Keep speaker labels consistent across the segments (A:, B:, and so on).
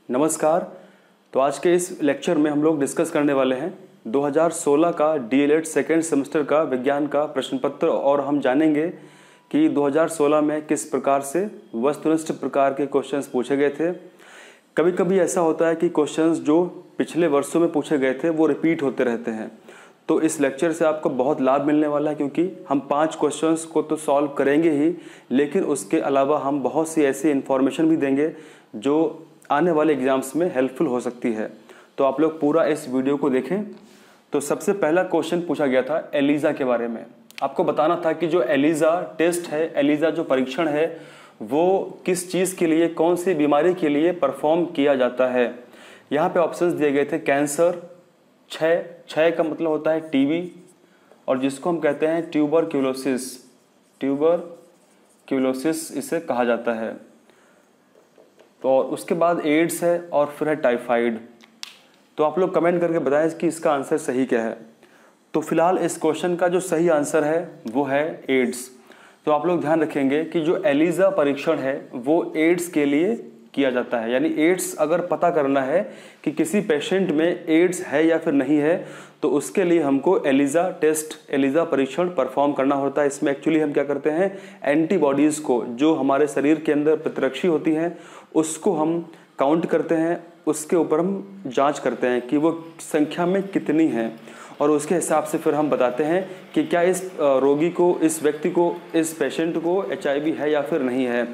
A: नमस्कार। तो आज के इस लेक्चर में हम लोग डिस्कस करने वाले हैं 2016 का डीएलएड सेकेंड सेमेस्टर का विज्ञान का प्रश्न पत्र और हम जानेंगे कि 2016 में किस प्रकार से वस्तुनिष्ठ प्रकार के क्वेश्चंस पूछे गए थे। कभी कभी ऐसा होता है कि क्वेश्चंस जो पिछले वर्षों में पूछे गए थे वो रिपीट होते रहते हैं। तो इस लेक्चर से आपको बहुत लाभ मिलने वाला है, क्योंकि हम 5 क्वेश्चंस को तो सॉल्व करेंगे ही, लेकिन उसके अलावा हम बहुत सी ऐसी इन्फॉर्मेशन भी देंगे जो आने वाले एग्जाम्स में हेल्पफुल हो सकती है। तो आप लोग पूरा इस वीडियो को देखें। तो सबसे पहला क्वेश्चन पूछा गया था एलिजा के बारे में। आपको बताना था कि जो एलिजा टेस्ट है, एलिजा जो परीक्षण है, वो किस चीज़ के लिए, कौन सी बीमारी के लिए परफॉर्म किया जाता है। यहाँ पे ऑप्शंस दिए गए थे कैंसर, क्षय का मतलब होता है टीबी, और जिसको हम कहते हैं ट्यूबरक्यूलोसिस इसे कहा जाता है। तो और उसके बाद एड्स है और फिर है टाइफाइड। तो आप लोग कमेंट करके बताएं कि इसका आंसर सही क्या है। तो फिलहाल इस क्वेश्चन का जो सही आंसर है वो है एड्स। तो आप लोग ध्यान रखेंगे कि जो एलिजा परीक्षण है वो एड्स के लिए किया जाता है। यानी एड्स अगर पता करना है कि किसी पेशेंट में एड्स है या फिर नहीं है, तो उसके लिए हमको एलिजा टेस्ट, एलिजा परीक्षण परफॉर्म करना होता है। इसमें एक्चुअली हम क्या करते हैं, एंटीबॉडीज़ को जो हमारे शरीर के अंदर प्रतिरक्षी होती हैं उसको हम काउंट करते हैं, उसके ऊपर हम जांच करते हैं कि वो संख्या में कितनी है, और उसके हिसाब से फिर हम बताते हैं कि क्या इस रोगी को, इस व्यक्ति को, इस पेशेंट को HIV है या फिर नहीं है।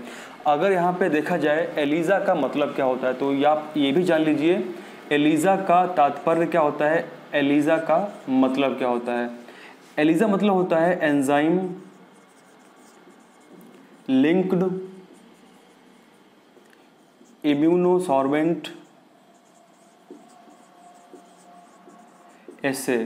A: अगर यहाँ पे देखा जाए एलिजा का मतलब क्या होता है, तो आप ये भी जान लीजिए एलिजा का तात्पर्य क्या होता है, एलिजा का मतलब क्या होता है। एलिजा मतलब होता है एंजाइम लिंक्ड इम्यूनोसॉर्बेंट एसे।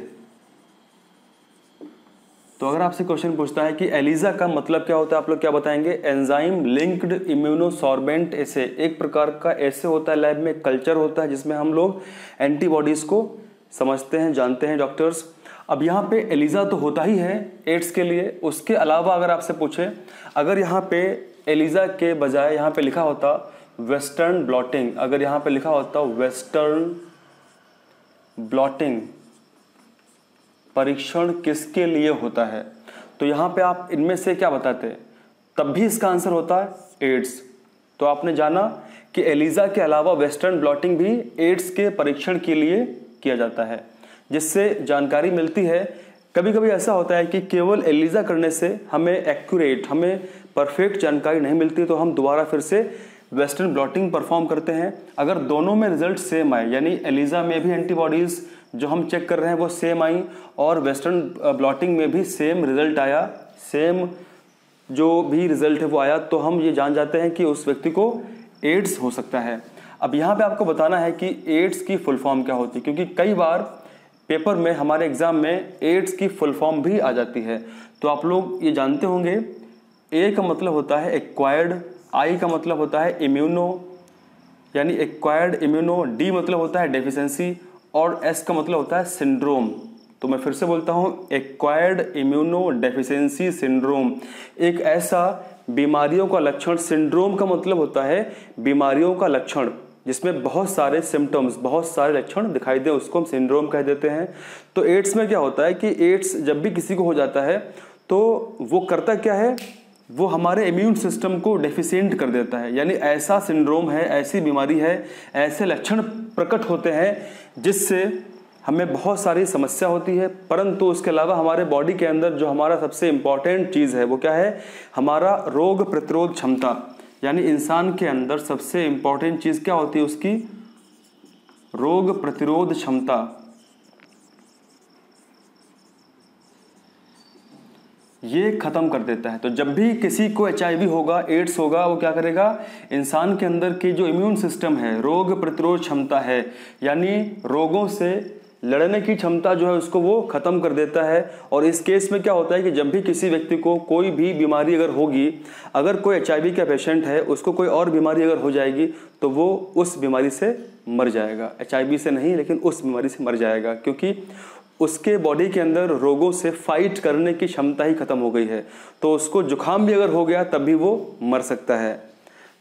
A: तो अगर आपसे क्वेश्चन पूछता है कि एलिजा का मतलब क्या होता है, आप लोग क्या बताएंगे, एंजाइम लिंक्ड इम्यूनोसॉर्बेंट एसे। एक प्रकार का एसे होता है, लैब में कल्चर होता है जिसमें हम लोग एंटीबॉडीज को समझते हैं, जानते हैं डॉक्टर्स। अब यहाँ पे एलिजा तो होता ही है एड्स के लिए, उसके अलावा अगर आपसे पूछे, अगर यहाँ पे एलिजा के बजाय यहाँ पे लिखा होता वेस्टर्न ब्लॉटिंग, अगर यहाँ पे लिखा होता वेस्टर्न ब्लॉटिंग परीक्षण किसके लिए होता है, तो यहाँ पे आप इनमें से क्या बताते, तब भी इसका आंसर होता है एड्स। तो आपने जाना कि एलिजा के अलावा वेस्टर्न ब्लॉटिंग भी एड्स के परीक्षण के लिए किया जाता है, जिससे जानकारी मिलती है। कभी कभी ऐसा होता है कि केवल एलिजा करने से हमें एक्यूरेट, हमें परफेक्ट जानकारी नहीं मिलती, तो हम दोबारा फिर से वेस्टर्न ब्लॉटिंग परफॉर्म करते हैं। अगर दोनों में रिजल्ट सेम आए, यानी एलिजा में भी एंटीबॉडीज़ जो हम चेक कर रहे हैं वो सेम आई और वेस्टर्न ब्लॉटिंग में भी सेम रिजल्ट आया, सेम जो भी रिजल्ट है वो आया, तो हम ये जान जाते हैं कि उस व्यक्ति को एड्स हो सकता है। अब यहाँ पे आपको बताना है कि एड्स की फुल फॉर्म क्या होती है, क्योंकि कई बार पेपर में, हमारे एग्जाम में एड्स की फुल फॉर्म भी आ जाती है। तो आप लोग ये जानते होंगे, ए का मतलब होता है एक्वायर्ड, आई का मतलब होता है इम्यूनो यानी एक्वायर्ड इम्यूनो, डी मतलब होता है डेफिशिएंसी, और एस का मतलब होता है सिंड्रोम। तो मैं फिर से बोलता हूँ, एक्वायर्ड इम्यूनो डेफिशिएंसी सिंड्रोम एक ऐसा बीमारियों का लक्षण, सिंड्रोम का मतलब होता है बीमारियों का लक्षण जिसमें बहुत सारे सिम्टम्स, बहुत सारे लक्षण दिखाई दे, उसको हम सिंड्रोम कह देते हैं। तो एड्स में क्या होता है कि एड्स जब भी किसी को हो जाता है तो वो करता क्या है, वो हमारे इम्यून सिस्टम को डेफिशिएंट कर देता है। यानी ऐसा सिंड्रोम है, ऐसी बीमारी है, ऐसे लक्षण प्रकट होते हैं जिससे हमें बहुत सारी समस्या होती है। परंतु उसके अलावा हमारे बॉडी के अंदर जो हमारा सबसे इम्पॉर्टेंट चीज़ है वो क्या है, हमारा रोग प्रतिरोध क्षमता। यानी इंसान के अंदर सबसे इम्पॉर्टेंट चीज़ क्या होती है, उसकी रोग प्रतिरोध क्षमता। ये खत्म कर देता है। तो जब भी किसी को HIV होगा, एड्स होगा, वो क्या करेगा, इंसान के अंदर की जो इम्यून सिस्टम है, रोग प्रतिरोध क्षमता है, यानी रोगों से लड़ने की क्षमता जो है उसको वो खत्म कर देता है। और इस केस में क्या होता है कि जब भी किसी व्यक्ति को कोई भी बीमारी अगर होगी, अगर कोई HIV का पेशेंट है, उसको कोई और बीमारी अगर हो जाएगी तो वो उस बीमारी से मर जाएगा। HIV से नहीं, लेकिन उस बीमारी से मर जाएगा, क्योंकि उसके बॉडी के अंदर रोगों से फाइट करने की क्षमता ही खत्म हो गई है। तो उसको जुकाम भी अगर हो गया तब भी वो मर सकता है।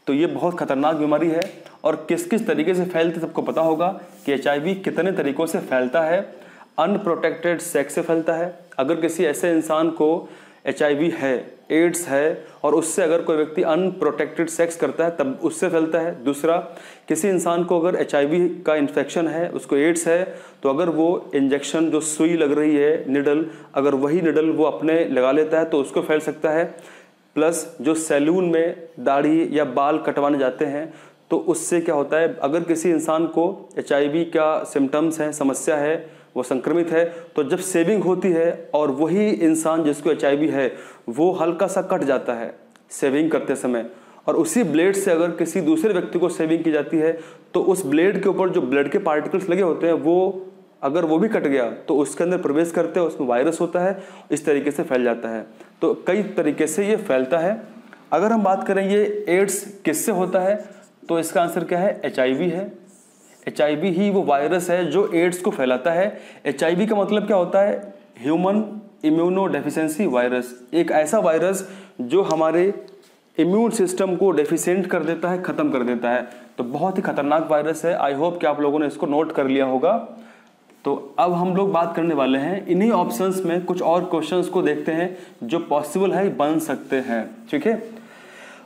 A: तो ये बहुत खतरनाक बीमारी है और किस किस तरीके से फैलते सबको पता होगा कि HIV कितने तरीकों से फैलता है। अनप्रोटेक्टेड सेक्स से फैलता है, अगर किसी ऐसे इंसान को HIV है, एड्स है और उससे अगर कोई व्यक्ति अनप्रोटेक्टेड सेक्स करता है तब उससे फैलता है। दूसरा, किसी इंसान को अगर HIV का इन्फेक्शन है, उसको एड्स है, तो अगर वो इंजेक्शन जो सुई लग रही है निडल, अगर वही निडल वो अपने लगा लेता है तो उसको फैल सकता है। प्लस जो सैलून में दाढ़ी या बाल कटवाने जाते हैं तो उससे क्या होता है, अगर किसी इंसान को HIV का सिम्टम्स है, समस्या है, वो संक्रमित है, तो जब सेविंग होती है और वही इंसान जिसको HIV है वो हल्का सा कट जाता है सेविंग करते समय, और उसी ब्लेड से अगर किसी दूसरे व्यक्ति को सेविंग की जाती है तो उस ब्लेड के ऊपर जो ब्लड के पार्टिकल्स लगे होते हैं वो अगर वो भी कट गया तो उसके अंदर प्रवेश करते हैं, उसमें वायरस होता है, इस तरीके से फैल जाता है। तो कई तरीके से ये फैलता है। अगर हम बात करें ये एड्स किससे होता है तो इसका आंसर क्या है, HIV है। HIV ही वो वायरस है जो एड्स को फैलाता है। HIV का मतलब क्या होता है, ह्यूमन इम्यूनो डेफिशिएंसी वायरस, एक ऐसा वायरस जो हमारे इम्यून सिस्टम को डेफिशिएंट कर देता है, खत्म कर देता है। तो बहुत ही खतरनाक वायरस है। आई होप कि आप लोगों ने इसको नोट कर लिया होगा। तो अब हम लोग बात करने वाले हैं इन्हीं ऑप्शंस में कुछ और क्वेश्चंस को देखते हैं जो पॉसिबल है, बन सकते हैं। ठीक है,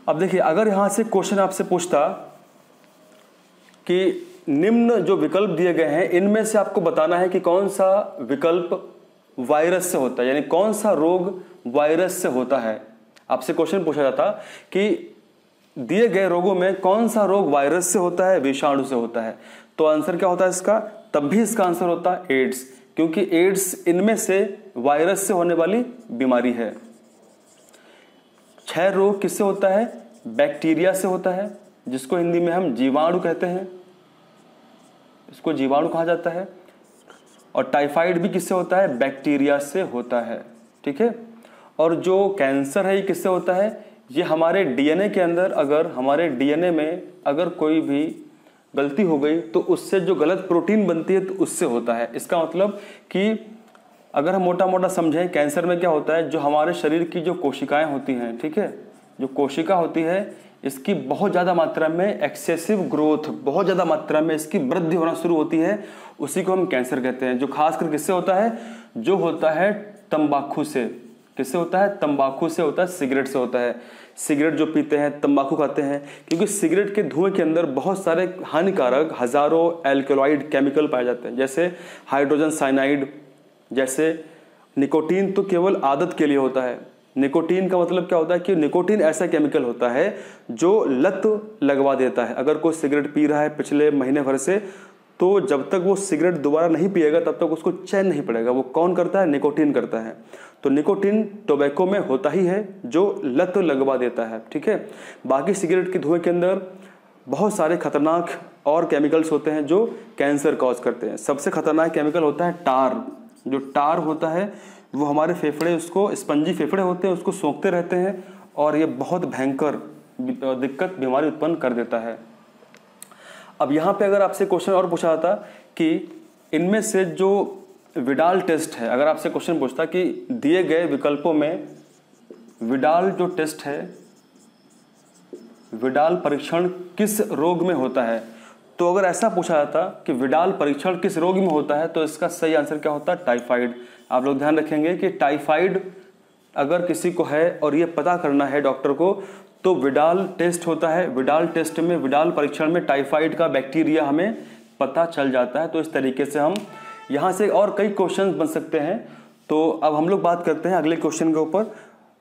A: अब देखिए, अगर यहां से क्वेश्चन आपसे पूछता कि निम्न जो विकल्प दिए गए हैं इनमें से आपको बताना है कि कौन सा विकल्प वायरस से होता है, यानी कौन सा रोग वायरस से होता है। आपसे क्वेश्चन पूछा जाता कि दिए गए रोगों में कौन सा रोग वायरस से होता है, विषाणु से होता है, तो आंसर क्या होता है इसका, तब भी इसका आंसर होता है एड्स, क्योंकि एड्स इनमें से वायरस से होने वाली बीमारी है। क्षय रोग किससे होता है, बैक्टीरिया से होता है, जिसको हिंदी में हम जीवाणु कहते हैं, इसको जीवाणु कहा जाता है। और टाइफाइड भी किससे होता है, बैक्टीरिया से होता है। ठीक है, और जो कैंसर है ये किससे होता है, ये हमारे DNA के अंदर, अगर हमारे DNA में अगर कोई भी गलती हो गई तो उससे जो गलत प्रोटीन बनती है तो उससे होता है। इसका मतलब कि अगर हम मोटा मोटा समझें, कैंसर में क्या होता है, जो हमारे शरीर की जो कोशिकाएं होती हैं, ठीक है, जो कोशिका होती है इसकी बहुत ज़्यादा मात्रा में एक्सेसिव ग्रोथ, बहुत ज़्यादा मात्रा में इसकी वृद्धि होना शुरू होती है, उसी को हम कैंसर कहते हैं। जो खासकर किससे होता है, जो होता है तंबाकू से। किससे होता है, तंबाकू से होता है, सिगरेट से होता है। सिगरेट जो पीते हैं, तंबाकू खाते हैं, क्योंकि सिगरेट के धुएं के अंदर बहुत सारे हानिकारक हजारों एल्कलॉइड केमिकल पाए जाते हैं, जैसे हाइड्रोजन साइनाइड, जैसे निकोटीन तो केवल आदत के लिए होता है। निकोटीन का मतलब क्या होता है कि निकोटीन ऐसा केमिकल होता है जो लत लगवा देता है। अगर कोई सिगरेट पी रहा है पिछले महीने भर से, तो जब तक वो सिगरेट दोबारा नहीं पिएगा तब तक उसको चैन नहीं पड़ेगा। वो कौन करता है, निकोटीन करता है। तो निकोटीन टोबैको में होता ही है जो लत लगवा देता है। ठीक है, बाकी सिगरेट के धुएं के अंदर बहुत सारे खतरनाक और केमिकल्स होते हैं जो कैंसर कॉज करते हैं। सबसे खतरनाक केमिकल होता है टार। जो टार होता है वो हमारे फेफड़े, उसको स्पंजी फेफड़े होते हैं, उसको सोखते रहते हैं और ये बहुत भयंकर दिक्कत, बीमारी उत्पन्न कर देता है। अब यहाँ पे अगर आपसे क्वेश्चन और पूछा जाता कि इनमें से जो विडाल टेस्ट है, अगर आपसे क्वेश्चन पूछता कि दिए गए विकल्पों में विडाल जो टेस्ट है, विडाल परीक्षण किस रोग में होता है, तो अगर ऐसा पूछा जाता कि विडाल परीक्षण किस रोग में होता है तो इसका सही आंसर क्या होता है, टाइफाइड। आप लोग ध्यान रखेंगे कि टाइफाइड अगर किसी को है और ये पता करना है डॉक्टर को तो विडाल टेस्ट होता है। विडाल टेस्ट में, विडाल परीक्षण में टाइफाइड का बैक्टीरिया हमें पता चल जाता है। तो इस तरीके से हम यहाँ से और कई क्वेश्चन बन सकते हैं। तो अब हम लोग बात करते हैं अगले क्वेश्चन के ऊपर।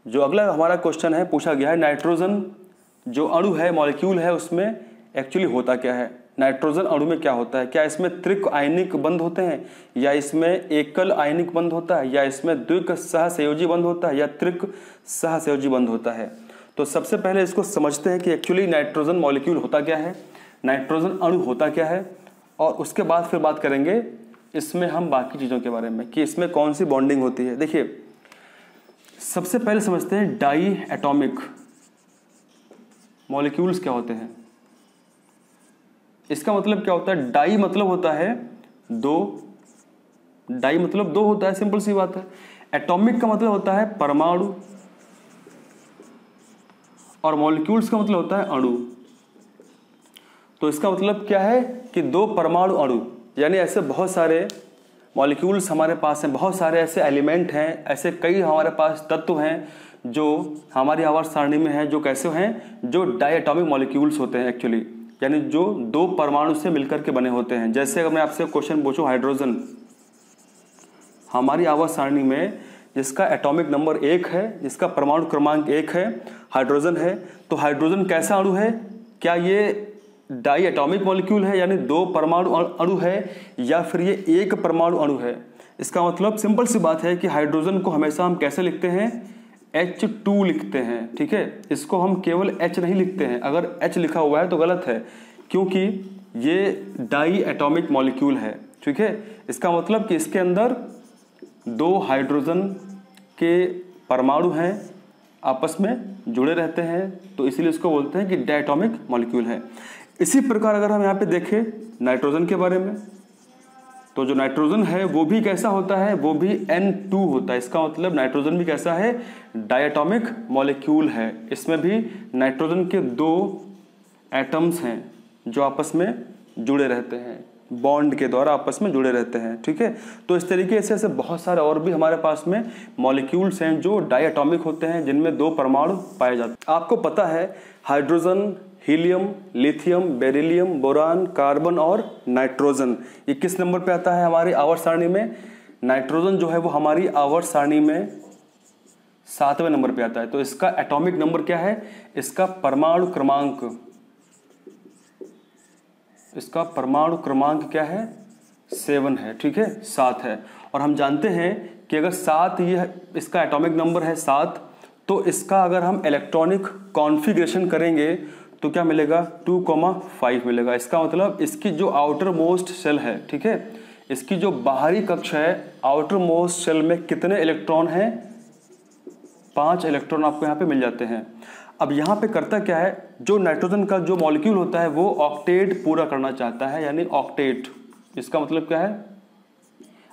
A: जो अगला हमारा क्वेश्चन है, पूछा गया है नाइट्रोजन जो अणु है, मॉलिक्यूल है, उसमें एक्चुअली होता क्या है। नाइट्रोजन अणु में क्या होता है, क्या इसमें त्रिक आयनिक बंध होते हैं, या इसमें एकल आयनिक बंध होता है, या इसमें द्विक सहसंयोजी बंध होता है, या त्रिक सहसंयोजी बंध होता है। तो सबसे पहले इसको समझते हैं कि एक्चुअली नाइट्रोजन मॉलिक्यूल होता क्या है, नाइट्रोजन अणु होता क्या है, और उसके बाद फिर बात करेंगे इसमें हम बाकी चीज़ों के बारे में कि इसमें कौन सी बॉन्डिंग होती है। देखिए, सबसे पहले समझते हैं डाई एटॉमिक मॉलिक्यूल्स क्या होते हैं। इसका मतलब क्या होता है, डाई मतलब होता है दो, डाई मतलब दो होता है, सिंपल सी बात है। एटॉमिक का मतलब होता है परमाणु, और मॉलिक्यूल्स का मतलब होता है अणु। तो इसका मतलब क्या है कि 2 परमाणु अणु, यानी ऐसे बहुत सारे मॉलिक्यूल्स हमारे पास हैं, बहुत सारे ऐसे एलिमेंट हैं, ऐसे कई हमारे पास तत्व हैं जो हमारी आवर्त सारणी में हैं, जो कैसे हैं, जो डायटॉमिक मॉलिक्यूल्स होते हैं एक्चुअली, यानी जो 2 परमाणु से मिलकर के बने होते हैं। जैसे अगर मैं आपसे क्वेश्चन पूछूं, हाइड्रोजन हमारी आवर्त सारणी में जिसका एटॉमिक नंबर 1 है, जिसका परमाणु क्रमांक 1 है, हाइड्रोजन है, तो हाइड्रोजन कैसा अणु है? क्या ये डाई एटॉमिक मॉलिक्यूल है, यानी 2 परमाणु अणु है, या फिर ये 1 परमाणु अणु है? इसका मतलब सिंपल सी बात है कि हाइड्रोजन को हमेशा हम कैसे लिखते हैं? H2 लिखते हैं, ठीक है। इसको हम केवल H नहीं लिखते हैं, अगर H लिखा हुआ है तो गलत है, क्योंकि ये डाई एटॉमिक मॉलिक्यूल है, ठीक है। इसका मतलब कि इसके अंदर 2 हाइड्रोजन के परमाणु हैं, आपस में जुड़े रहते हैं, तो इसीलिए इसको बोलते हैं कि डायटॉमिक मॉलिक्यूल है। इसी प्रकार अगर हम यहाँ पे देखें नाइट्रोजन के बारे में, तो जो नाइट्रोजन है वो भी कैसा होता है? वो भी N2 होता है। इसका मतलब नाइट्रोजन भी कैसा है? डायटॉमिक मॉलिक्यूल है। इसमें भी नाइट्रोजन के 2 एटम्स हैं जो आपस में जुड़े रहते हैं, बॉन्ड के द्वारा आपस में जुड़े रहते हैं, ठीक है। तो इस तरीके से ऐसे बहुत सारे और भी हमारे पास में मॉलिक्यूल्स हैं जो डायटॉमिक होते हैं, जिनमें 2 परमाणु पाए जाते हैं। आपको पता है hydrogen, helium, lithium, beryllium, boron, carbon और नाइट्रोजन, ये किस नंबर पे आता है हमारी आवर्त सारणी में? नाइट्रोजन जो है वो हमारी आवर्त सारणी में 7वें नंबर पे आता है। तो इसका एटॉमिक नंबर क्या है? इसका परमाणु क्रमांक क्या है? 7 है, ठीक है, 7 है। और हम जानते हैं कि अगर 7 ये इसका एटॉमिक नंबर है 7, तो इसका अगर हम इलेक्ट्रॉनिक कॉन्फ़िगरेशन करेंगे तो क्या मिलेगा? 2,5 मिलेगा। इसका मतलब इसकी जो आउटर मोस्ट शेल है, ठीक है, इसकी जो बाहरी कक्ष है, आउटर मोस्ट शेल में कितने इलेक्ट्रॉन हैं? 5 इलेक्ट्रॉन आपको यहाँ पे मिल जाते हैं। अब यहाँ पे करता क्या है, जो नाइट्रोजन का जो मॉलिक्यूल होता है वो ऑक्टेट पूरा करना चाहता है, यानी ऑक्टेट, इसका मतलब क्या है?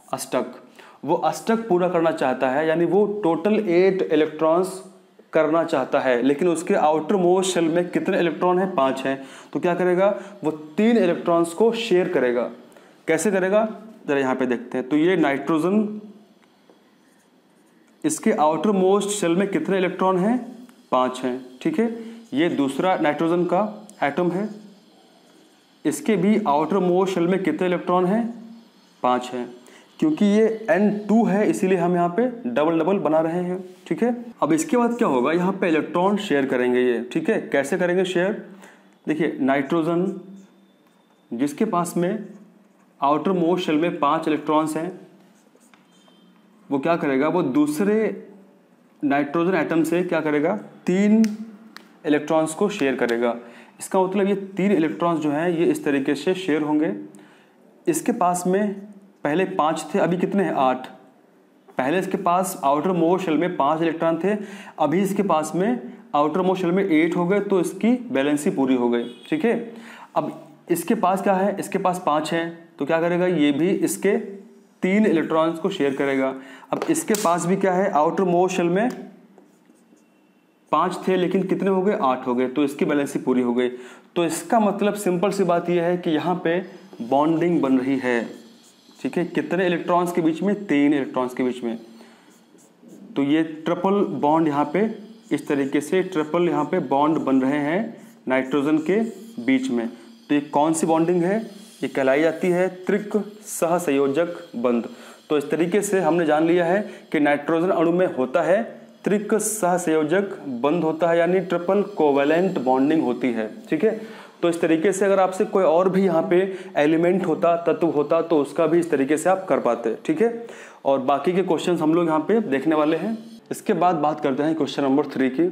A: अष्टक। वो अष्टक पूरा करना चाहता है, यानी वो टोटल 8 इलेक्ट्रॉन्स करना चाहता है, लेकिन उसके आउटर मोस्ट शेल में कितने इलेक्ट्रॉन हैं? 5 हैं। तो क्या करेगा? वो 3 इलेक्ट्रॉन्स को शेयर करेगा। कैसे करेगा? जरा यहाँ पे देखते हैं। तो ये नाइट्रोजन, इसके आउटर मोस्ट शेल में कितने इलेक्ट्रॉन हैं? 5 हैं, ठीक है। ये दूसरा नाइट्रोजन का एटम है, इसके भी आउटर मोस्ट शेल में कितने इलेक्ट्रॉन हैं? 5 हैं। क्योंकि ये N2 है इसीलिए हम यहाँ पे डबल डबल बना रहे हैं, ठीक है। अब इसके बाद क्या होगा? यहाँ पे इलेक्ट्रॉन शेयर करेंगे ये, ठीक है। कैसे करेंगे शेयर? देखिए, नाइट्रोजन जिसके पास में आउटर मोस्ट शेल में 5 इलेक्ट्रॉन्स हैं, वो क्या करेगा? वो दूसरे नाइट्रोजन एटम से क्या करेगा? 3 इलेक्ट्रॉन्स को शेयर करेगा। इसका मतलब ये 3 इलेक्ट्रॉन्स जो हैं ये इस तरीके से शेयर होंगे। इसके पास में पहले 5 थे, अभी कितने हैं? 8। पहले इसके पास आउटर मोस्ट शेल में 5 इलेक्ट्रॉन थे, अभी इसके पास में आउटर मोस्ट शेल में 8 हो गए, तो इसकी बैलेंसी पूरी हो गई, ठीक है। अब इसके पास क्या है? इसके पास 5 हैं, तो क्या करेगा? ये भी इसके 3 इलेक्ट्रॉन्स को शेयर करेगा। अब इसके पास भी क्या है? आउटर मोस्ट शेल में 5 थे, लेकिन कितने हो गए? 8 हो गए, तो इसकी बैलेंसी पूरी हो गई। तो इसका मतलब सिंपल सी बात यह है कि यहाँ पे बॉन्डिंग बन रही है, ठीक है। कितने इलेक्ट्रॉन्स के बीच में? 3 इलेक्ट्रॉन्स के बीच में। तो ये ट्रिपल बॉन्ड यहाँ पे इस तरीके से ट्रिपल यहाँ पे बॉन्ड बन रहे हैं नाइट्रोजन के बीच में। तो ये कौन सी बॉन्डिंग है? ये कहलाई जाती है त्रिक सहसंयोजक बंध। तो इस तरीके से हमने जान लिया है कि नाइट्रोजन अणु में होता है त्रिक सहसंयोजक बंध होता है, यानी ट्रिपल कोवैलेंट बॉन्डिंग होती है, ठीक है। तो इस तरीके से अगर आपसे कोई और भी यहाँ पे एलिमेंट होता, तत्व होता, तो उसका भी इस तरीके से आप कर पाते, ठीक है। और बाकी के क्वेश्चंस हम लोग यहाँ पे देखने वाले हैं। इसके बाद बात करते हैं क्वेश्चन नंबर 3 की।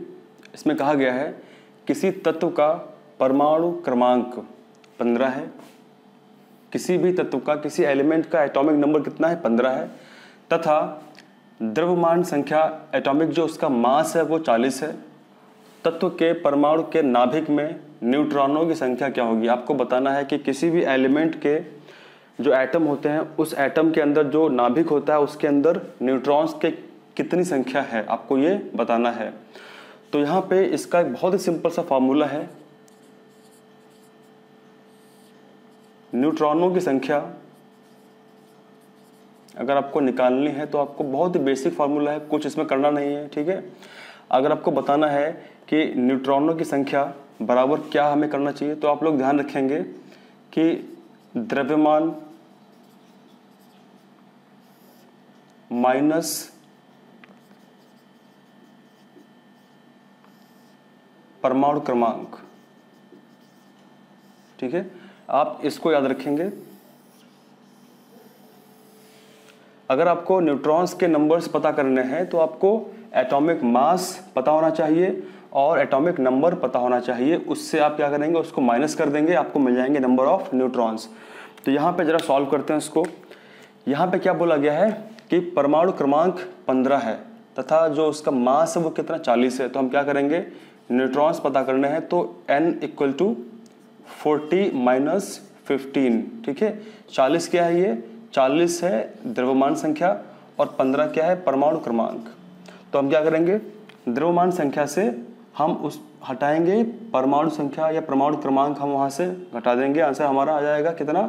A: इसमें कहा गया है किसी तत्व का परमाणु क्रमांक 15 है, किसी भी तत्व का, किसी एलिमेंट का एटॉमिक नंबर कितना है? 15 है, तथा द्रव्यमान संख्या एटॉमिक जो उसका मास है वो 40 है। तत्व के परमाणु के नाभिक में न्यूट्रॉनों की संख्या क्या होगी? आपको बताना है कि किसी भी एलिमेंट के जो एटम होते हैं उस एटम के अंदर जो नाभिक होता है उसके अंदर न्यूट्रॉन्स के कितनी संख्या है, आपको ये बताना है। तो यहाँ पे इसका एक बहुत ही सिंपल सा फॉर्मूला है, न्यूट्रॉनों की संख्या अगर आपको निकालनी है तो आपको बहुत ही बेसिक फार्मूला है, कुछ इसमें करना नहीं है, ठीक है। अगर आपको बताना है कि न्यूट्रॉनों की संख्या बराबर क्या हमें करना चाहिए, तो आप लोग ध्यान रखेंगे कि द्रव्यमान माइनस परमाणु क्रमांक, ठीक है। आप इसको याद रखेंगे। अगर आपको न्यूट्रॉन्स के नंबर्स पता करने हैं तो आपको एटॉमिक मास पता होना चाहिए और एटॉमिक नंबर पता होना चाहिए। उससे आप क्या करेंगे, उसको माइनस कर देंगे, आपको मिल जाएंगे नंबर ऑफ न्यूट्रॉन्स। तो यहाँ पे जरा सॉल्व करते हैं इसको। यहाँ पे क्या बोला गया है कि परमाणु क्रमांक 15 है तथा जो उसका मास है वो कितना 40 है। तो हम क्या करेंगे, न्यूट्रॉन्स पता करने हैं तो n इक्वल टू 40 माइनस 15, ठीक है। 40 क्या है, ये 40 है द्रव्यमान संख्या और 15 क्या है परमाणु क्रमांक। तो हम क्या करेंगे, द्रव्यमान संख्या से हम उस हटाएंगे परमाणु संख्या या परमाणु क्रमांक, हम वहाँ से घटा देंगे। आंसर हमारा आ जाएगा कितना,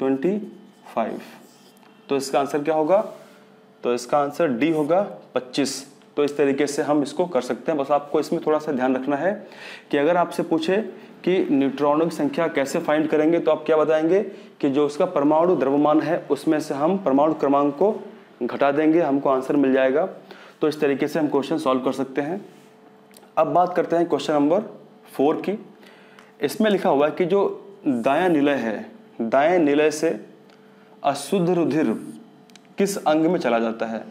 A: 25। तो इसका आंसर क्या होगा, तो इसका आंसर डी होगा 25। तो इस तरीके से हम इसको कर सकते हैं। बस आपको इसमें थोड़ा सा ध्यान रखना है कि अगर आपसे पूछे कि न्यूट्रॉनों की संख्या कैसे फाइंड करेंगे, तो आप क्या बताएंगे कि जो उसका परमाणु द्रव्यमान है उसमें से हम परमाणु क्रमांक को घटा देंगे, हमको आंसर मिल जाएगा। तो इस तरीके से हम क्वेश्चन सॉल्व कर सकते हैं। अब बात करते हैं क्वेश्चन नंबर 4 की। इसमें लिखा हुआ है कि जो दायां निलय है, दाएं निलय से अशुद्ध रुधिर किस अंग में चला जाता है।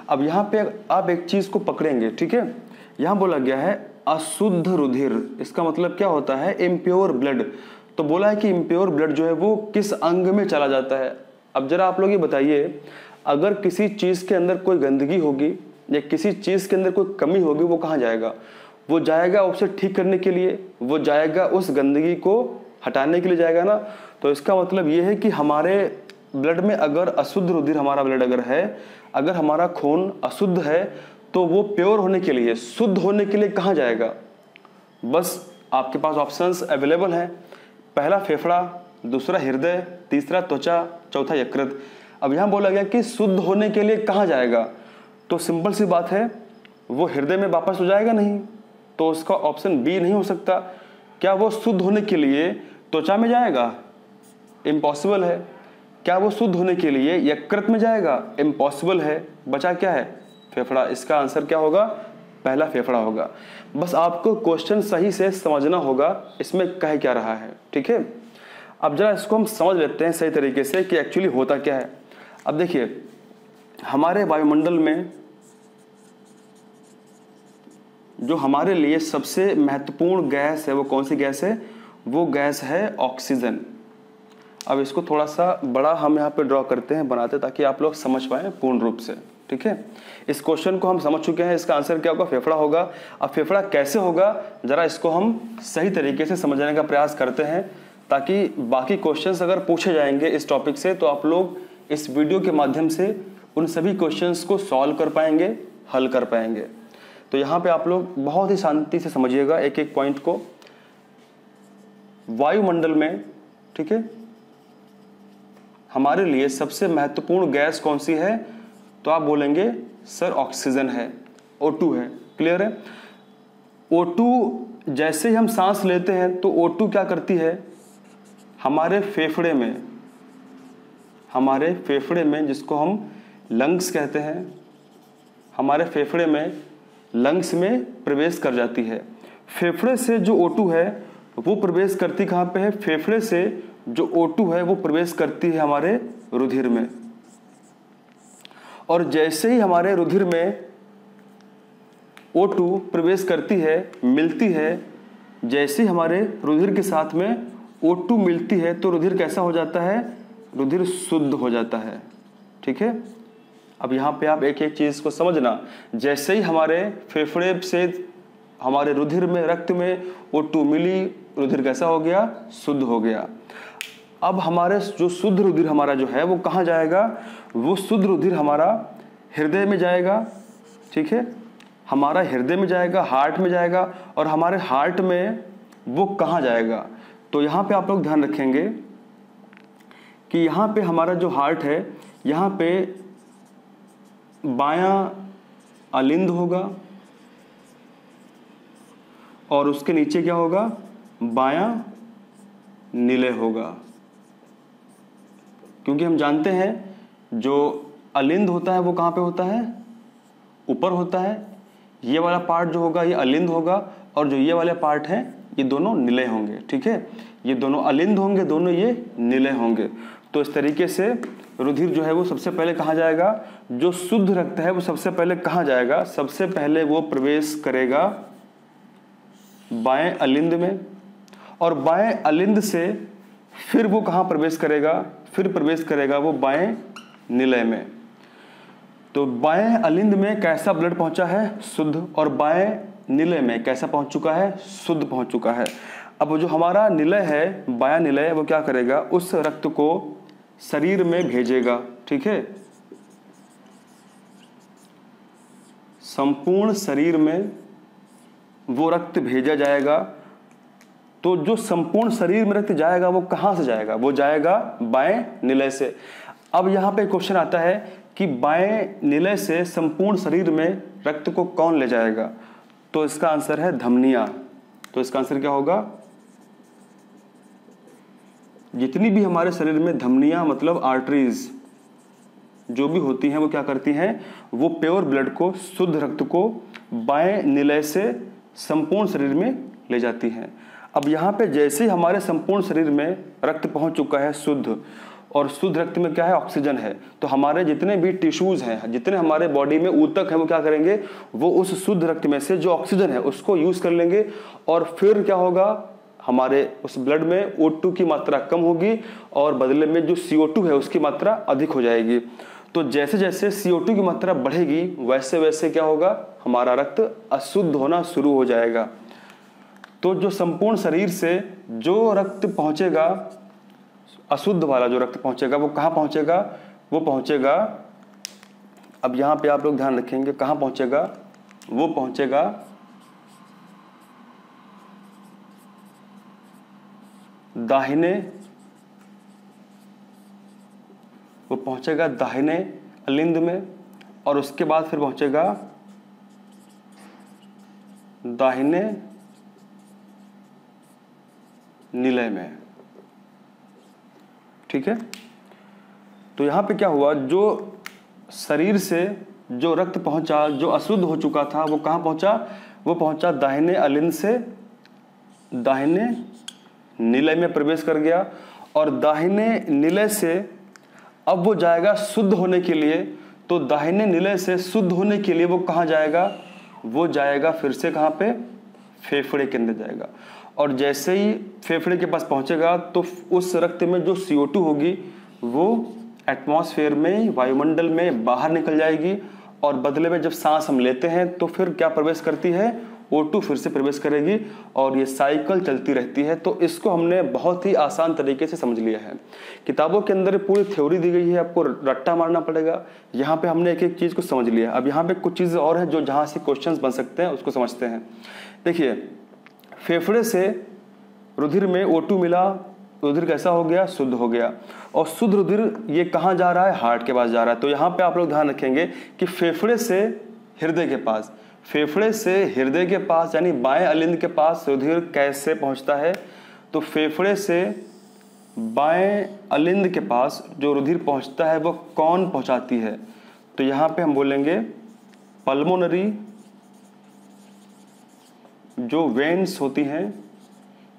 A: अब यहाँ पे आप एक चीज को पकड़ेंगे, ठीक है। यहाँ बोला गया है अशुद्ध रुधिर, इसका मतलब क्या होता है, इम्प्योर ब्लड। तो बोला है कि इम्प्योर ब्लड जो है वो किस अंग में चला जाता है। अब जरा आप लोग ये बताइए, अगर किसी चीज के अंदर कोई गंदगी होगी या किसी चीज के अंदर कोई कमी होगी, वो कहाँ जाएगा, वो जाएगा उसे ठीक करने के लिए, वो जाएगा उस गंदगी को हटाने के लिए जाएगा ना। तो इसका मतलब ये है कि हमारे ब्लड में अगर अशुद्ध रुधिर, हमारा ब्लड अगर है, अगर हमारा खून अशुद्ध है, तो वो प्योर होने के लिए, शुद्ध होने के लिए कहाँ जाएगा। बस आपके पास ऑप्शंस अवेलेबल हैं, पहला फेफड़ा, दूसरा हृदय, तीसरा त्वचा, चौथा यकृत। अब यहाँ बोला गया कि शुद्ध होने के लिए कहाँ जाएगा, तो सिंपल सी बात है, वो हृदय में वापस हो जाएगा नहीं, तो उसका ऑप्शन बी नहीं हो सकता। क्या वो शुद्ध होने के लिए त्वचा में जाएगा, इम्पॉसिबल है। क्या वो शुद्ध होने के लिए यकृत में जाएगा, इम्पॉसिबल है। बचा क्या है, फेफड़ा। इसका आंसर क्या होगा, पहला फेफड़ा होगा। बस आपको क्वेश्चन सही से समझना होगा इसमें कह क्या रहा है, ठीक है। अब जरा इसको हम समझ लेते हैं सही तरीके से कि एक्चुअली होता क्या है। अब देखिए, हमारे वायुमंडल में जो हमारे लिए सबसे महत्वपूर्ण गैस है वो कौन सी गैस है, वो गैस है ऑक्सीजन। अब इसको थोड़ा सा बड़ा हम यहाँ पे ड्रॉ करते हैं, बनाते, ताकि आप लोग समझ पाएं पूर्ण रूप से, ठीक है। इस क्वेश्चन को हम समझ चुके हैं, इसका आंसर क्या होगा, फेफड़ा होगा। अब फेफड़ा कैसे होगा, जरा इसको हम सही तरीके से समझने का प्रयास करते हैं, ताकि बाकी क्वेश्चंस अगर पूछे जाएंगे इस टॉपिक से तो आप लोग इस वीडियो के माध्यम से उन सभी क्वेश्चंस को सॉल्व कर पाएंगे, हल कर पाएंगे। तो यहाँ पे आप लोग बहुत ही शांति से समझिएगा एक एक पॉइंट को। वायुमंडल में, ठीक है, हमारे लिए सबसे महत्वपूर्ण गैस कौन सी है, तो आप बोलेंगे सर ऑक्सीजन है, O2 है। क्लियर है। O2 जैसे ही हम सांस लेते हैं तो O2 क्या करती है, हमारे फेफड़े में जिसको हम लंग्स कहते हैं, हमारे फेफड़े में लंग्स में प्रवेश कर जाती है। फेफड़े से जो O2 है वो प्रवेश करती कहाँ पे है, फेफड़े से जो O2 है वो प्रवेश करती है हमारे रुधिर में। और जैसे ही हमारे रुधिर में O2 प्रवेश करती है, मिलती है, जैसे ही हमारे रुधिर के साथ में O2 मिलती है तो रुधिर कैसा हो जाता है, रुधिर शुद्ध हो जाता है, ठीक है। अब यहाँ पे आप एक एक चीज को समझना, जैसे ही हमारे फेफड़े से हमारे रुधिर में, रक्त में O2 मिली, रुधिर कैसा हो गया, शुद्ध हो गया। अब हमारे जो शुद्ध रुधिर हमारा जो है वो कहाँ जाएगा, वो शुद्ध रुधिर हमारा हृदय में जाएगा, ठीक है, हमारा हृदय में जाएगा, हार्ट में जाएगा। और हमारे हार्ट में वो कहाँ जाएगा, तो यहाँ पे आप लोग ध्यान रखेंगे, कि यहाँ पे हमारा जो हार्ट है, यहाँ पे बायां अलिंद होगा और उसके नीचे क्या होगा, बायां निलय होगा। क्योंकि हम जानते हैं जो अलिंद होता है वो कहाँ पे होता है, ऊपर होता है। ये वाला पार्ट जो होगा ये अलिंद होगा और जो ये वाले पार्ट हैं ये दोनों निलय होंगे। ठीक है, ये दोनों अलिंद होंगे, दोनों ये निलय होंगे। तो इस तरीके से रुधिर जो है वो सबसे पहले कहाँ जाएगा, जो शुद्ध रक्त है वो सबसे पहले कहाँ जाएगा, सबसे पहले वो प्रवेश करेगा बाएं अलिंद में, और बाएं अलिंद से फिर वो कहाँ प्रवेश करेगा, फिर प्रवेश करेगा वो बाएं निलय में। तो बाएं अलिंद में कैसा ब्लड पहुंचा है, शुद्ध, और बाएं निलय में कैसा पहुंच चुका है, शुद्ध पहुंच चुका है। अब जो हमारा निलय है, बायां निलय, वो क्या करेगा, उस रक्त को शरीर में भेजेगा। ठीक है, संपूर्ण शरीर में वो रक्त भेजा जाएगा। तो जो संपूर्ण शरीर में रक्त जाएगा वो कहां से जाएगा, वो जाएगा बाएं निलय से। अब यहां पे क्वेश्चन आता है कि बाएं निलय से संपूर्ण शरीर में रक्त को कौन ले जाएगा, तो इसका आंसर है धमनियां। तो इसका आंसर क्या होगा, जितनी भी हमारे शरीर में धमनियां मतलब आर्टरीज जो भी होती हैं वो क्या करती हैं, वो प्योर ब्लड को, शुद्ध रक्त को बाएं निलय से संपूर्ण शरीर में ले जाती हैं। अब यहाँ पे जैसे ही हमारे संपूर्ण शरीर में रक्त पहुंच चुका है शुद्ध, और शुद्ध रक्त में क्या है, ऑक्सीजन है, तो हमारे जितने भी टिश्यूज हैं, जितने हमारे बॉडी में ऊतक हैं, वो क्या करेंगे, वो उस शुद्ध रक्त में से जो ऑक्सीजन है उसको यूज कर लेंगे, और फिर क्या होगा, हमारे उस ब्लड में O2 की मात्रा कम होगी और बदले में जो CO2 है उसकी मात्रा अधिक हो जाएगी। तो जैसे जैसे CO2 की मात्रा बढ़ेगी वैसे वैसे क्या होगा, हमारा रक्त अशुद्ध होना शुरू हो जाएगा। तो जो संपूर्ण शरीर से जो रक्त पहुंचेगा, अशुद्ध वाला जो रक्त पहुंचेगा, वो कहाँ पहुंचेगा, वो पहुंचेगा, अब यहाँ पे आप लोग ध्यान रखेंगे कहाँ पहुंचेगा, वो पहुंचेगा दाहिने, वो पहुंचेगा दाहिने अलिंद में, और उसके बाद फिर पहुंचेगा दाहिने निलय में। ठीक है, तो यहां पे क्या हुआ, जो शरीर से जो रक्त पहुंचा, जो अशुद्ध हो चुका था, वो कहां पहुंचा, वो पहुंचा दाहिने अलिंद से दाहिने निलय में प्रवेश कर गया, और दाहिने निलय से अब वो जाएगा शुद्ध होने के लिए। तो दाहिने निलय से शुद्ध होने के लिए वो कहाँ जाएगा, वो जाएगा फिर से कहाँ पे, फेफड़े के अंदर जाएगा, और जैसे ही फेफड़े के पास पहुंचेगा तो उस रक्त में जो CO2 होगी वो एटमॉस्फेयर में, वायुमंडल में बाहर निकल जाएगी, और बदले में जब सांस हम लेते हैं तो फिर क्या प्रवेश करती है, O2 फिर से प्रवेश करेगी, और ये साइकिल चलती रहती है। तो इसको हमने बहुत ही आसान तरीके से समझ लिया है। किताबों के अंदर पूरी थ्योरी दी गई है, आपको रट्टा मारना पड़ेगा। यहाँ पे हमने एक एक चीज़ को समझ लिया। अब यहाँ पे कुछ चीज़ें और हैं जो जहाँ से क्वेश्चंस बन सकते हैं, उसको समझते हैं। देखिए, फेफड़े से रुधिर में O2 मिला, रुधिर कैसा हो गया, शुद्ध हो गया, और शुद्ध रुधिर ये कहाँ जा रहा है, हार्ट के पास जा रहा है। तो यहाँ पे आप लोग ध्यान रखेंगे कि फेफड़े से हृदय के पास, फेफड़े से हृदय के पास यानी बाएं अलिंद के पास रुधिर कैसे पहुंचता है, तो फेफड़े से बाएं अलिंद के पास जो रुधिर पहुंचता है वो कौन पहुंचाती है, तो यहाँ पे हम बोलेंगे पल्मोनरी जो वेन्स होती हैं,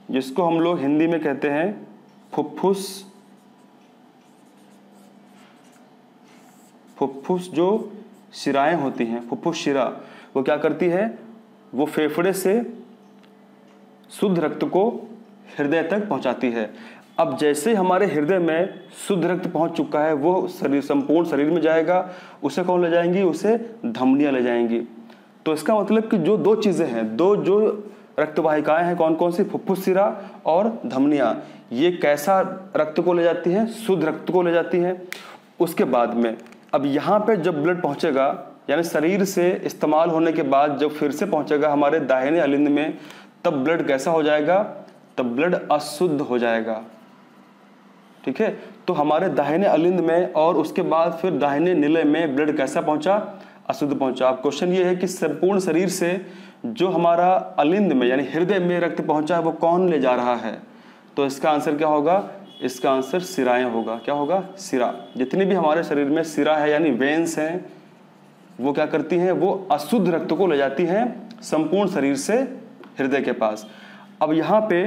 A: जिसको हम लोग हिंदी में कहते हैं फुफ्फुस। फुफ्फुस जो शिराएं होती हैं, फुफ्फुस शिरा, वो क्या करती है, वो फेफड़े से शुद्ध रक्त को हृदय तक पहुंचाती है। अब जैसे हमारे हृदय में शुद्ध रक्त पहुंच चुका है, वो शरीर, संपूर्ण शरीर में जाएगा। उसे कौन ले जाएंगी, उसे धमनियां ले जाएंगी। तो इसका मतलब कि जो दो चीजें हैं, दो जो रक्त वाहिकाएं हैं, कौन कौन सी, फुफ्फुस शिरा और धमनियां, ये कैसा रक्त को ले जाती हैं, शुद्ध रक्त को ले जाती हैं। उसके बाद में अब यहाँ पे जब ब्लड पहुंचेगा, यानी शरीर से इस्तेमाल होने के बाद जब फिर से पहुंचेगा हमारे दाहिने अलिंद में, तब ब्लड कैसा हो जाएगा, तब ब्लड अशुद्ध हो जाएगा। ठीक है, तो हमारे दाहिने अलिंद में और उसके बाद फिर दाहिने निलय में ब्लड कैसा पहुंचा, अशुद्ध पहुंचा। अब क्वेश्चन ये है कि संपूर्ण शरीर से जो हमारा अलिंद में यानी हृदय में रक्त पहुंचा है वो कौन ले जा रहा है, तो इसका आंसर क्या होगा, इसका आंसर सिराएं होगा। क्या होगा, सिरा। जितनी भी हमारे शरीर में सिरा है यानी वेन्स हैं, वो क्या करती हैं, वो अशुद्ध रक्त को ले जाती हैं संपूर्ण शरीर से हृदय के पास। अब यहाँ पे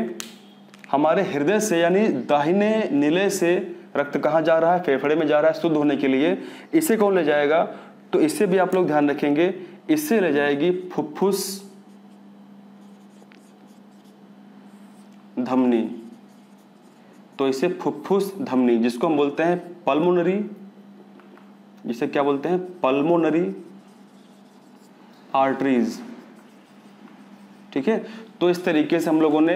A: हमारे हृदय से यानी दाहिने निलय से रक्त कहाँ जा रहा है, फेफड़े में जा रहा है शुद्ध होने के लिए। इसे कौन ले जाएगा, तो इससे भी आप लोग ध्यान रखेंगे, इससे ले जाएगी फुफ्फुस धमनी। तो इसे फुफ्फुस धमनी, जिसको हम बोलते हैं पल्मोनरी, जिसे क्या बोलते हैं, पल्मोनरी आर्टरीज। ठीक है, तो इस तरीके से हम लोगों ने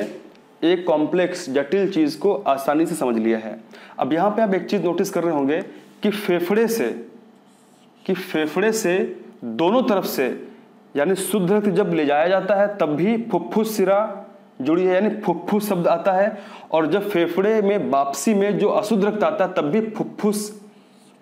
A: एक कॉम्प्लेक्स जटिल चीज को आसानी से समझ लिया है। अब यहां पे आप एक चीज नोटिस कर रहे होंगे कि फेफड़े से दोनों तरफ से यानी शुद्ध रक्त जब ले जाया जाता है तब भी फुफ्फुस सिरा जुड़ी है, यानी फुफ्फुस शब्द आता है, और जब फेफड़े में वापसी में जो अशुद्ध रक्त आता है तब भी फुफ्फुस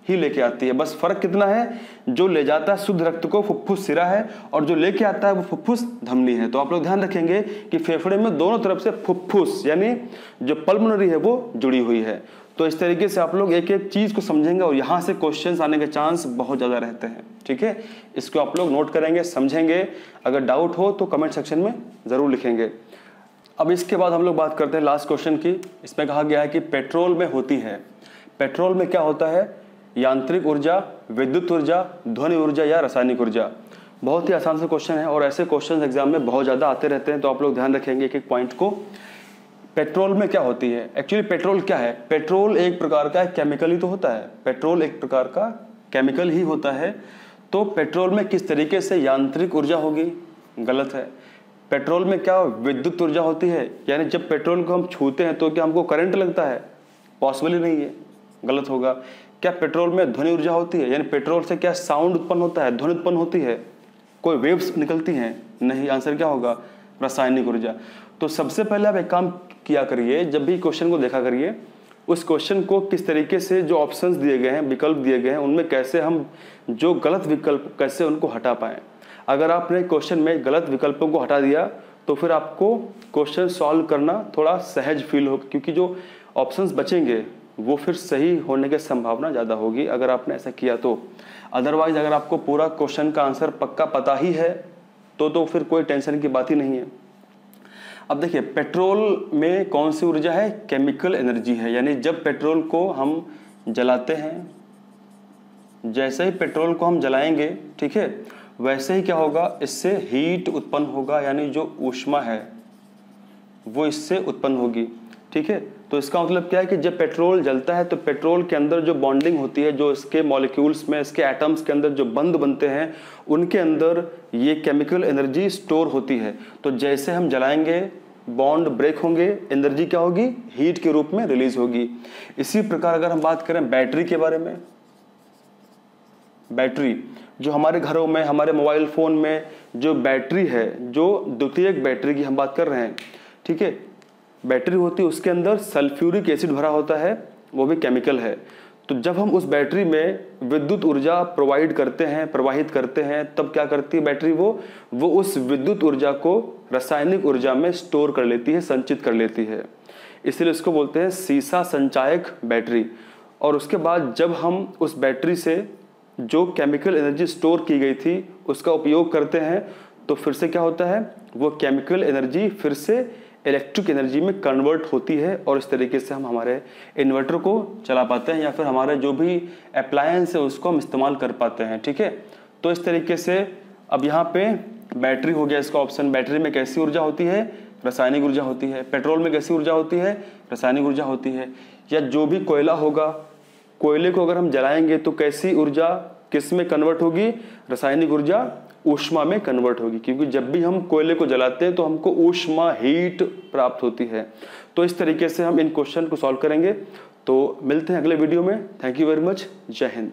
A: ही लेके आती है। बस फर्क कितना है, जो ले जाता है शुद्ध रक्त को फुफ्फुस सिरा है और जो लेके आता है वो फुफ्फुस धमनी है। तो आप लोग ध्यान रखेंगे कि फेफड़े में दोनों तरफ से फुफ्फुस यानी जो पल्मोनरी है वो जुड़ी हुई है। तो इस तरीके से आप लोग एक एक चीज को समझेंगे और यहाँ से क्वेश्चंस आने के चांस बहुत ज्यादा रहते हैं। ठीक है, इसको आप लोग नोट करेंगे, समझेंगे। अगर डाउट हो तो कमेंट सेक्शन में जरूर लिखेंगे। अब इसके बाद हम लोग बात करते हैं लास्ट क्वेश्चन की। इसमें कहा गया है कि पेट्रोल में होती है, पेट्रोल में क्या होता है, यांत्रिक ऊर्जा, विद्युत ऊर्जा, ध्वनि ऊर्जा या रासायनिक ऊर्जा। बहुत ही आसान सा क्वेश्चन है और ऐसे क्वेश्चन एग्जाम में बहुत ज्यादा आते रहते हैं, तो आप लोग ध्यान रखेंगे एक एक पॉइंट को। पेट्रोल में क्या होती है, एक्चुअली पेट्रोल क्या है, पेट्रोल एक प्रकार का केमिकल ही तो होता है, पेट्रोल एक प्रकार का केमिकल ही होता है। तो पेट्रोल में किस तरीके से यांत्रिक ऊर्जा होगी, गलत है। पेट्रोल में क्या विद्युत ऊर्जा होती है, यानी जब पेट्रोल को हम छूते हैं तो क्या हमको करंट लगता है, पॉसिबल ही नहीं है, गलत होगा। क्या पेट्रोल में ध्वनि ऊर्जा होती है, यानी पेट्रोल से क्या साउंड उत्पन्न होता है, ध्वनि उत्पन्न होती है, कोई वेव्स निकलती हैं, नहीं। आंसर क्या होगा, रासायनिक ऊर्जा। तो सबसे पहले आप एक काम किया करिए, जब भी क्वेश्चन को देखा करिए, उस क्वेश्चन को किस तरीके से जो ऑप्शंस दिए गए हैं, विकल्प दिए गए हैं, उनमें कैसे हम जो गलत विकल्प कैसे उनको हटा पाएं। अगर आपने क्वेश्चन में गलत विकल्पों को हटा दिया तो फिर आपको क्वेश्चन सॉल्व करना थोड़ा सहज फील होगा, क्योंकि जो ऑप्शंस बचेंगे वो फिर सही होने की संभावना ज़्यादा होगी अगर आपने ऐसा किया तो। अदरवाइज अगर आपको पूरा क्वेश्चन का आंसर पक्का पता ही है तो फिर कोई टेंशन की बात ही नहीं है। अब देखिए, पेट्रोल में कौन सी ऊर्जा है, केमिकल एनर्जी है, यानी जब पेट्रोल को हम जलाते हैं, जैसे ही पेट्रोल को हम जलाएंगे, ठीक है, वैसे ही क्या होगा, इससे हीट उत्पन्न होगा, यानी जो ऊष्मा है वो इससे उत्पन्न होगी। ठीक है, तो इसका मतलब क्या है कि जब पेट्रोल जलता है तो पेट्रोल के अंदर जो बॉन्डिंग होती है, जो इसके मॉलिक्यूल्स में, इसके एटम्स के अंदर जो बंध बनते हैं, उनके अंदर ये केमिकल एनर्जी स्टोर होती है। तो जैसे हम जलाएंगे बॉन्ड ब्रेक होंगे, एनर्जी क्या होगी, हीट के रूप में रिलीज होगी। इसी प्रकार अगर हम बात करें बैटरी के बारे में, बैटरी जो हमारे घरों में, हमारे मोबाइल फोन में जो बैटरी है, जो द्वितीयक बैटरी की हम बात कर रहे हैं, ठीक है, बैटरी होती है, उसके अंदर सल्फ्यूरिक एसिड भरा होता है, वो भी केमिकल है। तो जब हम उस बैटरी में विद्युत ऊर्जा प्रोवाइड करते हैं, प्रवाहित करते हैं, तब क्या करती है बैटरी, वो उस विद्युत ऊर्जा को रासायनिक ऊर्जा में स्टोर कर लेती है, संचित कर लेती है। इसलिए इसको बोलते हैं सीसा संचायक बैटरी। और उसके बाद जब हम उस बैटरी से जो केमिकल एनर्जी स्टोर की गई थी उसका उपयोग करते हैं तो फिर से क्या होता है, वो केमिकल एनर्जी फिर से इलेक्ट्रिक एनर्जी में कन्वर्ट होती है और इस तरीके से हम हमारे इन्वर्टर को चला पाते हैं या फिर हमारे जो भी अप्लायंस है उसको हम इस्तेमाल कर पाते हैं। ठीक है, तो इस तरीके से अब यहाँ पे बैटरी हो गया इसका ऑप्शन। बैटरी में कैसी ऊर्जा होती है, रासायनिक ऊर्जा होती है। पेट्रोल में कैसी ऊर्जा होती है, रासायनिक ऊर्जा होती है। या जो भी कोयला होगा, कोयले को अगर हम जलाएंगे तो कैसी ऊर्जा किस में कन्वर्ट होगी, रासायनिक ऊर्जा ऊष्मा में कन्वर्ट होगी, क्योंकि जब भी हम कोयले को जलाते हैं तो हमको ऊष्मा, हीट प्राप्त होती है। तो इस तरीके से हम इन क्वेश्चन को सॉल्व करेंगे। तो मिलते हैं अगले वीडियो में। Thank you very much. जय हिंद।